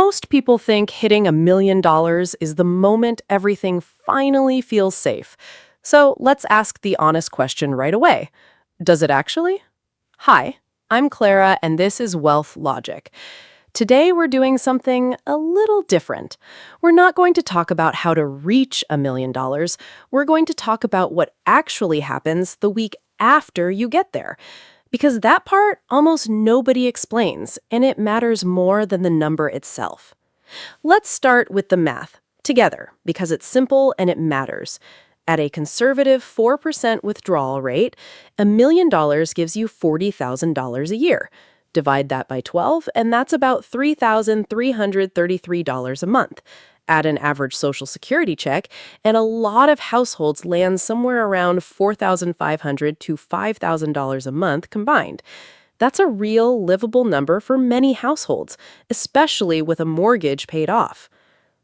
Most people think hitting $1 million is the moment everything finally feels safe. So let's ask the honest question right away. Does it actually? Hi, I'm Clara, and this is Wealth Logic. Today we're doing something a little different. We're not going to talk about how to reach $1 million. We're going to talk about what actually happens the week after you get there. Because that part almost nobody explains, and it matters more than the number itself. Let's start with the math, together, because it's simple and it matters. At a conservative 4% withdrawal rate, $1 million gives you $40,000 a year. Divide that by 12, and that's about $3,333 a month. Add an average Social Security check, and a lot of households land somewhere around $4,500 to $5,000 a month combined. That's a real livable number for many households, especially with a mortgage paid off.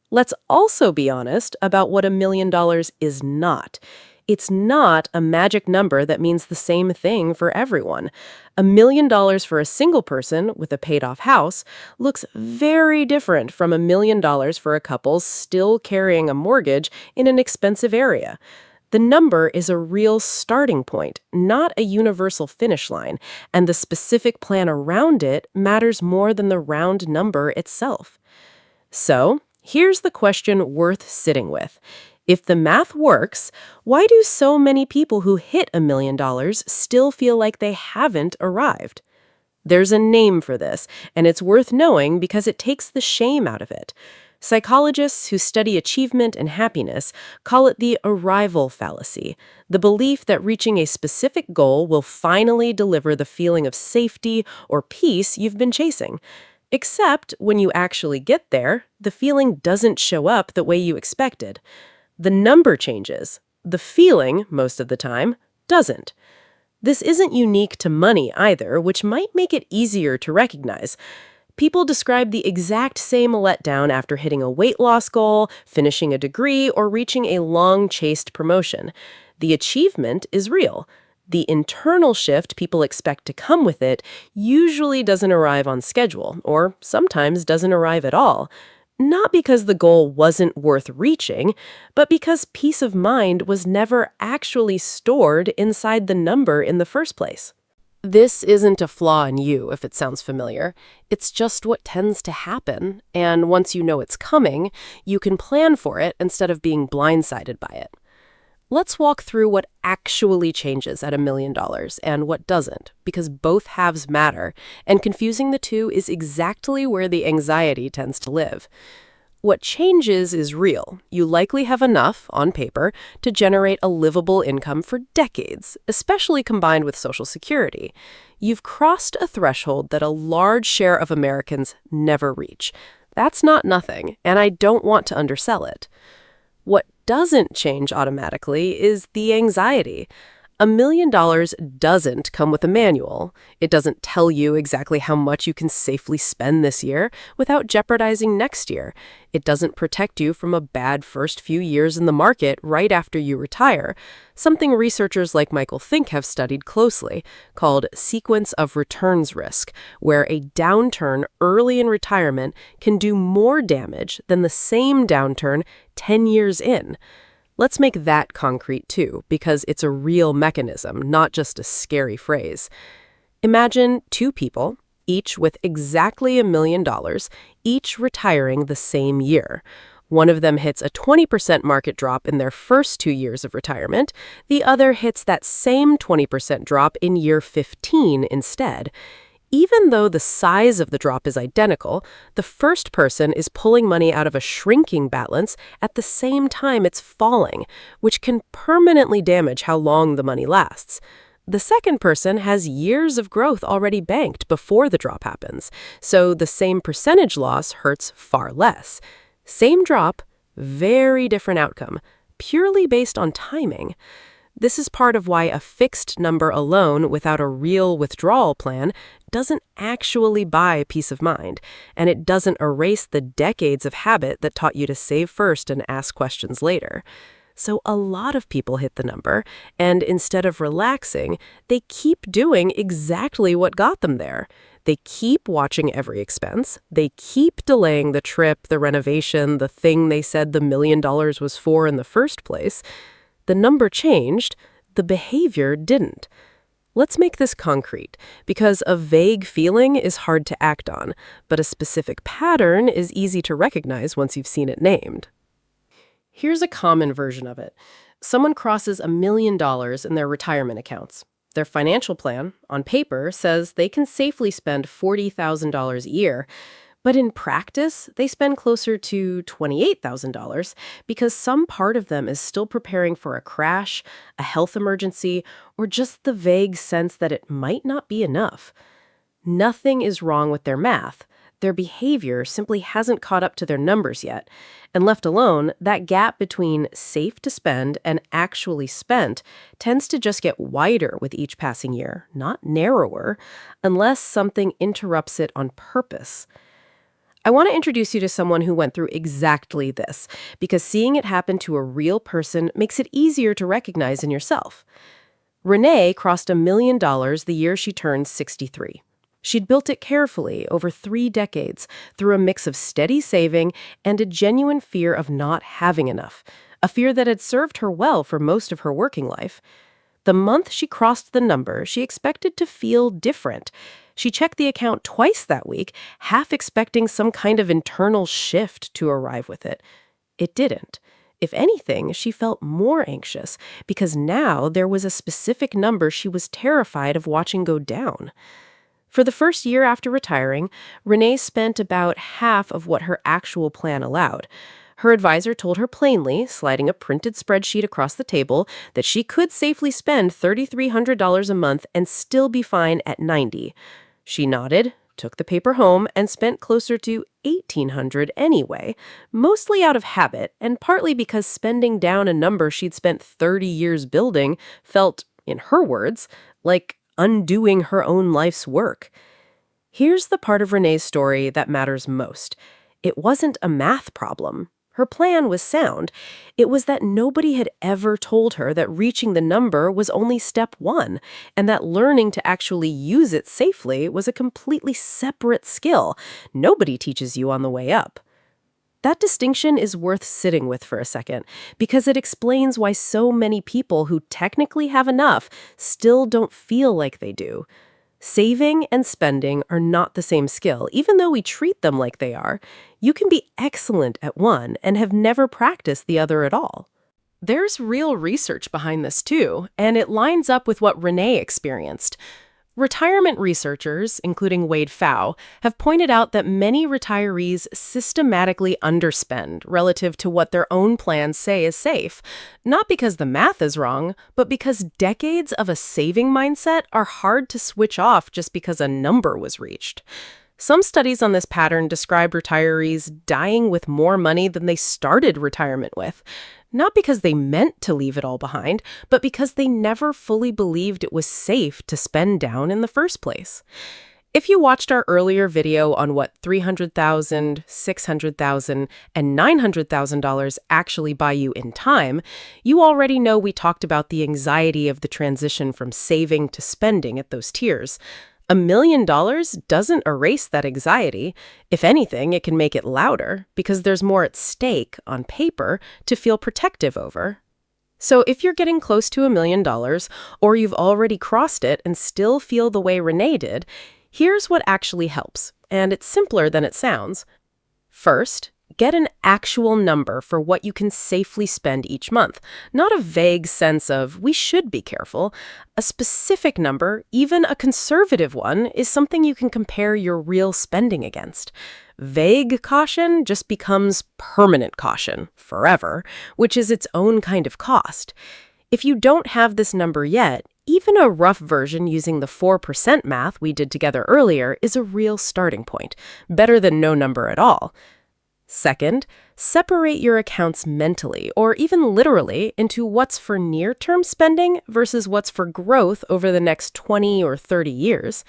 Let's also be honest about what $1 million is not. It's not a magic number that means the same thing for everyone. $1 million for a single person with a paid-off house looks very different from $1 million for a couple still carrying a mortgage in an expensive area. The number is a real starting point, not a universal finish line, and the specific plan around it matters more than the round number itself. So, here's the question worth sitting with. If the math works, why do so many people who hit $1 million still feel like they haven't arrived? There's a name for this, and it's worth knowing because it takes the shame out of it. Psychologists who study achievement and happiness call it the Arrival Fallacy, the belief that reaching a specific goal will finally deliver the feeling of safety or peace you've been chasing. Except when you actually get there, the feeling doesn't show up the way you expected. The number changes. The feeling, most of the time, doesn't. This isn't unique to money either, which might make it easier to recognize. People describe the exact same letdown after hitting a weight loss goal, finishing a degree, or reaching a long-chased promotion. The achievement is real. The internal shift people expect to come with it usually doesn't arrive on schedule, or sometimes doesn't arrive at all. Not because the goal wasn't worth reaching, but because peace of mind was never actually stored inside the number in the first place. This isn't a flaw in you, if it sounds familiar. It's just what tends to happen, and once you know it's coming, you can plan for it instead of being blindsided by it. Let's walk through what actually changes at $1 million and what doesn't, because both halves matter, and confusing the two is exactly where the anxiety tends to live. What changes is real. You likely have enough, on paper, to generate a livable income for decades, especially combined with Social Security. You've crossed a threshold that a large share of Americans never reach. That's not nothing, and I don't want to undersell it. What doesn't change automatically is the anxiety. $1 million doesn't come with a manual. It doesn't tell you exactly how much you can safely spend this year without jeopardizing next year. It doesn't protect you from a bad first few years in the market right after you retire, something researchers like Michael Fink have studied closely, called sequence of returns risk, where a downturn early in retirement can do more damage than the same downturn 10 years in. Let's make that concrete too, because it's a real mechanism, not just a scary phrase. Imagine two people, each with exactly $1 million, each retiring the same year. One of them hits a 20% market drop in their first 2 years of retirement. The other hits that same 20% drop in year 15 instead. Even though the size of the drop is identical, the first person is pulling money out of a shrinking balance at the same time it's falling, which can permanently damage how long the money lasts. The second person has years of growth already banked before the drop happens, so the same percentage loss hurts far less. Same drop, very different outcome, purely based on timing. This is part of why a fixed number alone without a real withdrawal plan doesn't actually buy peace of mind, and it doesn't erase the decades of habit that taught you to save first and ask questions later. So a lot of people hit the number, and instead of relaxing, they keep doing exactly what got them there. They keep watching every expense. They keep delaying the trip, the renovation, the thing they said the $1 million was for in the first place. The number changed, the behavior didn't. Let's make this concrete, because a vague feeling is hard to act on, but a specific pattern is easy to recognize once you've seen it named. Here's a common version of it. Someone crosses $1 million in their retirement accounts. Their financial plan, on paper, says they can safely spend $40,000 a year, but in practice, they spend closer to $28,000 because some part of them is still preparing for a crash, a health emergency, or just the vague sense that it might not be enough. Nothing is wrong with their math. Their behavior simply hasn't caught up to their numbers yet. And left alone, that gap between safe to spend and actually spent tends to just get wider with each passing year, not narrower, unless something interrupts it on purpose. I want to introduce you to someone who went through exactly this, because seeing it happen to a real person makes it easier to recognize in yourself. Renee crossed $1 million the year she turned 63. She'd built it carefully over 3 decades through a mix of steady saving and a genuine fear of not having enough, a fear that had served her well for most of her working life. The month she crossed the number, she expected to feel different. She checked the account twice that week, half expecting some kind of internal shift to arrive with it. It didn't. If anything, she felt more anxious because now there was a specific number she was terrified of watching go down. For the first year after retiring, Renee spent about half of what her actual plan allowed. Her advisor told her plainly, sliding a printed spreadsheet across the table, that she could safely spend $3,300 a month and still be fine at 90. She nodded, took the paper home, and spent closer to $1,800 anyway, mostly out of habit and partly because spending down a number she'd spent 30 years building felt, in her words, like undoing her own life's work. Here's the part of Renee's story that matters most. It wasn't a math problem. Her plan was sound. It was that nobody had ever told her that reaching the number was only step 1, and that learning to actually use it safely was a completely separate skill. Nobody teaches you on the way up. That distinction is worth sitting with for a second, because it explains why so many people who technically have enough still don't feel like they do. Saving and spending are not the same skill, even though we treat them like they are. You can be excellent at one and have never practiced the other at all. There's real research behind this too, and it lines up with what Renee experienced. Retirement researchers, including Wade Pfau, have pointed out that many retirees systematically underspend relative to what their own plans say is safe, not because the math is wrong, but because decades of a saving mindset are hard to switch off just because a number was reached. Some studies on this pattern describe retirees dying with more money than they started retirement with, not because they meant to leave it all behind, but because they never fully believed it was safe to spend down in the first place. If you watched our earlier video on what $300,000, $600,000, and $900,000 actually buy you in time, you already know we talked about the anxiety of the transition from saving to spending at those tiers. $1 million doesn't erase that anxiety. If anything, it can make it louder because there's more at stake on paper to feel protective over. So if you're getting close to $1 million, or you've already crossed it and still feel the way Renee did, here's what actually helps, and it's simpler than it sounds. First, get an actual number for what you can safely spend each month, not a vague sense of, we should be careful. A specific number, even a conservative one, is something you can compare your real spending against. Vague caution just becomes permanent caution, forever, which is its own kind of cost. If you don't have this number yet, even a rough version using the 4% math we did together earlier is a real starting point, better than no number at all. Second, separate your accounts mentally, or even literally, into what's for near-term spending versus what's for growth over the next 20 or 30 years.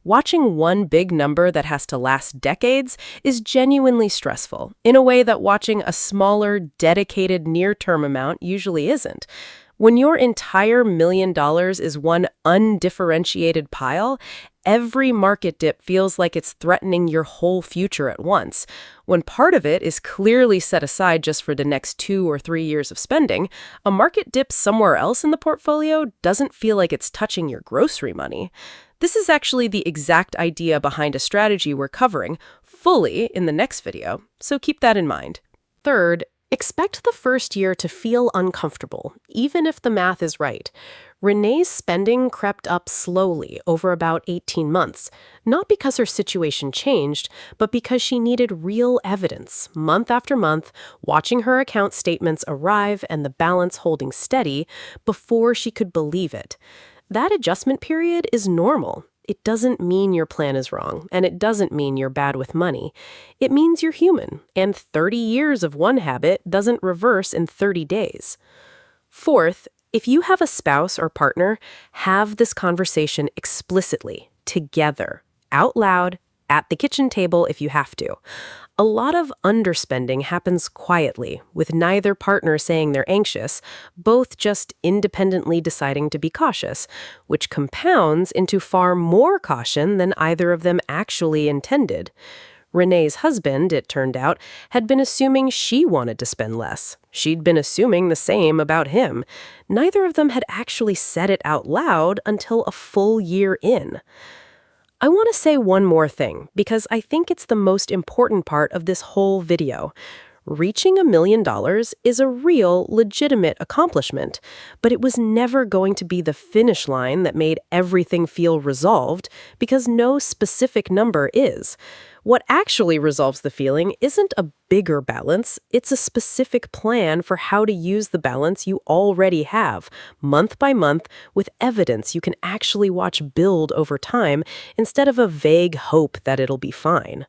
Watching one big number that has to last decades is genuinely stressful, in a way that watching a smaller, dedicated near-term amount usually isn't. When your entire $1 million is one undifferentiated pile, every market dip feels like it's threatening your whole future at once. When part of it is clearly set aside just for the next 2 or 3 years of spending, a market dip somewhere else in the portfolio doesn't feel like it's touching your grocery money. This is actually the exact idea behind a strategy we're covering fully in the next video, so keep that in mind. Third, expect the first year to feel uncomfortable, even if the math is right. Renee's spending crept up slowly over about 18 months, not because her situation changed, but because she needed real evidence, month after month, watching her account statements arrive and the balance holding steady before she could believe it. That adjustment period is normal. It doesn't mean your plan is wrong, and it doesn't mean you're bad with money. It means you're human, and 30 years of one habit doesn't reverse in 30 days. Fourth, if you have a spouse or partner, have this conversation explicitly, together, out loud, at the kitchen table if you have to. A lot of underspending happens quietly, with neither partner saying they're anxious, both just independently deciding to be cautious, which compounds into far more caution than either of them actually intended. Renee's husband, it turned out, had been assuming she wanted to spend less. She'd been assuming the same about him. Neither of them had actually said it out loud until a full year in. I want to say one more thing, because I think it's the most important part of this whole video. Reaching $1 million is a real, legitimate accomplishment, but it was never going to be the finish line that made everything feel resolved, because no specific number is. What actually resolves the feeling isn't a bigger balance, it's a specific plan for how to use the balance you already have, month by month, with evidence you can actually watch build over time instead of a vague hope that it'll be fine.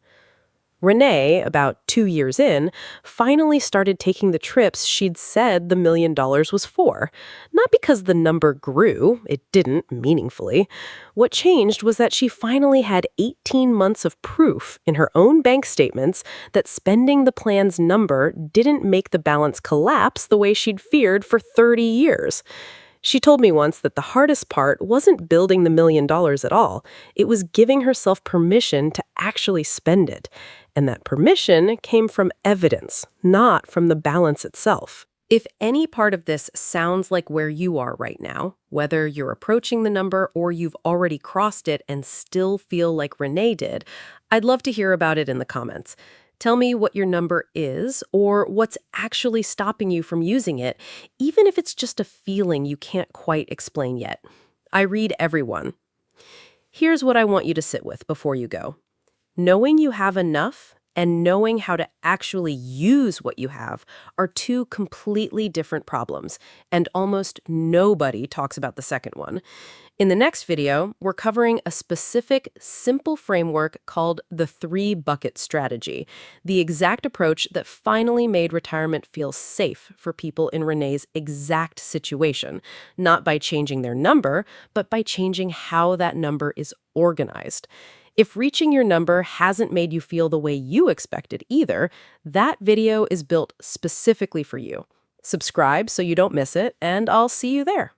Renee, about 2 years in, finally started taking the trips she'd said the $1 million was for. Not because the number grew, it didn't meaningfully. What changed was that she finally had 18 months of proof in her own bank statements that spending the plan's number didn't make the balance collapse the way she'd feared for 30 years. She told me once that the hardest part wasn't building the $1 million at all. It was giving herself permission to actually spend it. And that permission came from evidence, not from the balance itself. If any part of this sounds like where you are right now, whether you're approaching the number or you've already crossed it and still feel like Renee did, I'd love to hear about it in the comments. Tell me what your number is or what's actually stopping you from using it, even if it's just a feeling you can't quite explain yet. I read everyone. Here's what I want you to sit with before you go. Knowing you have enough and knowing how to actually use what you have are two completely different problems, and almost nobody talks about the second one. In the next video, we're covering a specific, simple framework called the 3-bucket strategy, the exact approach that finally made retirement feel safe for people in Renee's exact situation, not by changing their number, but by changing how that number is organized. If reaching your number hasn't made you feel the way you expected either, that video is built specifically for you. Subscribe so you don't miss it, and I'll see you there.